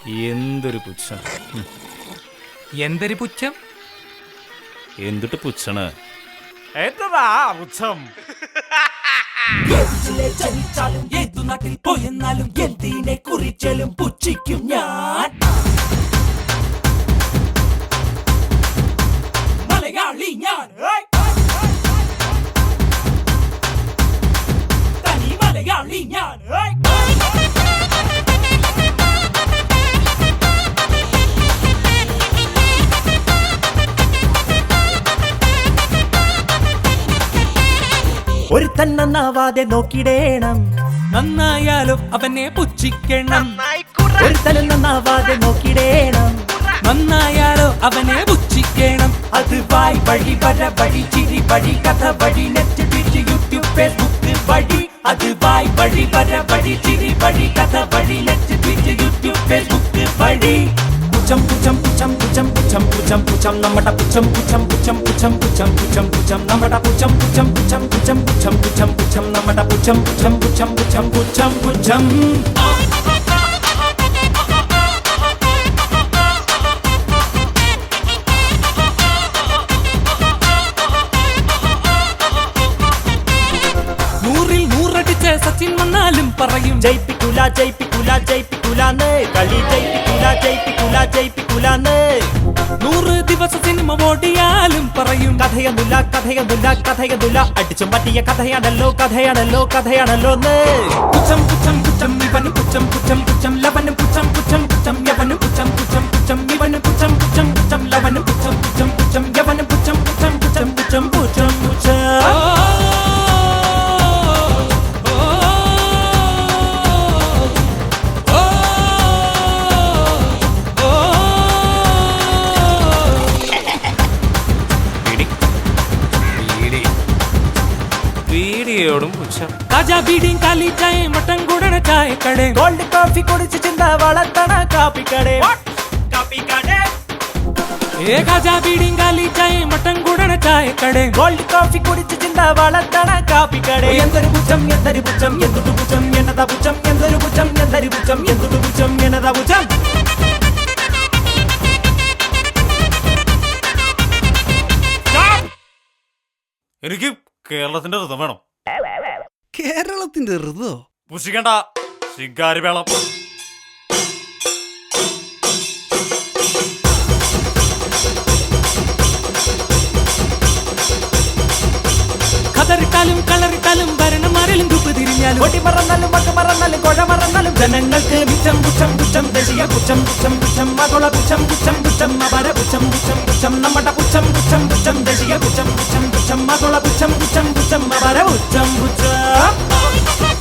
എന്തൊരു പുച്ഛം. എന്തൊരു പുച്ഛം? എന്തിട്ട് പുച്ഛണ്? എന്നതാ പുച്ഛം? ജനിച്ചാലും ഏതു നാട്ടിൽ പോയെന്നാലും എന്തിനെ കുറിച്ചാലും പുച്ഛിക്കും ഞാൻ. മലയാളി ഞാൻ, തനി മലയാളി ഞാൻ. ഒരു നന്നാവാതെ നോക്കിടേണം, നന്നായാലും അവനെ പുച്ഛിക്കണം. ഒരു നന്നാവാതെ നോക്കിടേണം, നന്നായാലോ അവനെ പുച്ഛിക്കണം. അത് വായ് വഴി, വര വഴി, ചിരി വഴി, കഥ വഴി, നെറ്റ്, ട്വിറ്റ്, യൂട്യൂബ്, ഫേസ്ബുക്ക് വഴി. അത് വായ് വഴി, വര വഴി, ചിരി വഴി, കഥ വഴി, നെറ്റ്, ട്വിറ്റ്, യൂട്യൂബ്, ഫേസ്ബുക്ക് വഴി. പുച്ഛം പുച്ഛം പുച്ഛം പുച്ഛം പുച്ഛം പുച്ഛം പുച്ഛം നമ്മുടെ പുച്ഛം പുച്ഛം പുച്ഛം പുച്ഛം പുച്ഛം പുച്ഛം പുച്ഛം നമ്മുടെ പുച്ഛം പുച്ഛം പുച്ഛം പുച്ഛം പുച്ഛം പുച്ഛം പുച്ഛം നമ്മുടെ പുച്ഛം പുച്ഛം പുച്ഛം പുച്ഛം പുച്ഛം പുച്ഛം. നൂറിൽ നൂറടിച്ച് സച്ചിൻ വന്നാലും പറയും ജയിപ്പിക്കൂല ജയിപ്പിക്കൂല ജയിപ്പിക്കൂലാന്ന്, കളി ജയിപ്പിക്കൂല ജയിപ്പിക്കൂല ജയിപ്പിക്കൂലാന്ന്. 100 ദിവസം സിനിമ ഓടിയാലും പറയും കഥയൊന്നുമില്ല കഥയൊന്നുമില്ല കഥയൊന്നുമില്ല, അടിച്ചും പറ്റിയ കഥയാണല്ലോ കഥയാണല്ലോ കഥയാണല്ലോ. പുച്ഛം പുച്ഛം പുച്ഛം ഇവന് പുച്ഛം പുച്ഛം പുച്ഛം ലവനും പുച്ഛം പുച്ഛം പുച്ഛം യവനും പുച്ഛം പുച്ഛം പുച്ഛം ഇവനും പുച്ഛം പുച്ഛം പുച്ഛം ലവനും പുച്ഛം പുച്ഛം പുച്ഛം യവനും പുച്ഛം പുച്ഛം പുച്ഛം പുച്ഛം പുച്ഛം പുച്ഛം. പീടിയോടും പുച്ഛം. കാജാ ബീഡിയും കാലി ചായ മട്ടൻ കൂടണ ചായക്കട, ഗോൾഡ് കോഫി കുടിച്ച് ചിന്ത വളർത്തണ കാപ്പിക്കടേ കാപ്പിക്കടേ. കാജാ ബീഡിയും കാലി ചായ മട്ടൻ കൂടണ ചായക്കട, ഗോൾഡ് കോഫി കുടിച്ച് ചിന്ത വളർത്തണ കാപ്പിക്കടേ. എന്തൊരു പുച്ഛം എന്തൊരു പുച്ഛം എന്തൊരു പുച്ഛം എന്നതാ പുച്ഛം, എന്തൊരു പുച്ഛം എന്തൊരു പുച്ഛം എന്തൊരു പുച്ഛം എന്നതാ പുച്ഛം. എനിക്ക് കേരളത്തിന്റെ ഋതം വേണം. കേരളത്തിന്റെ ഋതോ? പുച്ഛിക്കണ്ട, ശിങ്കാരി വേളം. കതറിട്ടാലും കളറിട്ടാലും ഭരണമാരിലും തുപ്പ് തിരിഞ്ഞാലും കൊടി മറന്നാലും മക്ക മറന്നാലും കൊഴ മറന്നാലും ജനങ്ങൾക്ക് മിച്ചം പുച്ഛം പുച്ഛം ദേശീയ പുച്ഛം പുച്ഛം പുച്ഛം മകള പുച്ഛം പുച്ഛം പുച്ഛം അപര പുച്ഛം പുച്ഛം പുച്ഛം നമ്മുടെ പുച്ഛം പുച്ഛം പുച്ഛം ദേശീയ പുച്ഛം പുച്ഛം പുച്ഛം മകള പുച്ഛം പുച്ഛം പുച്ഛം അപര പുച്ഛം പുച്ഛം.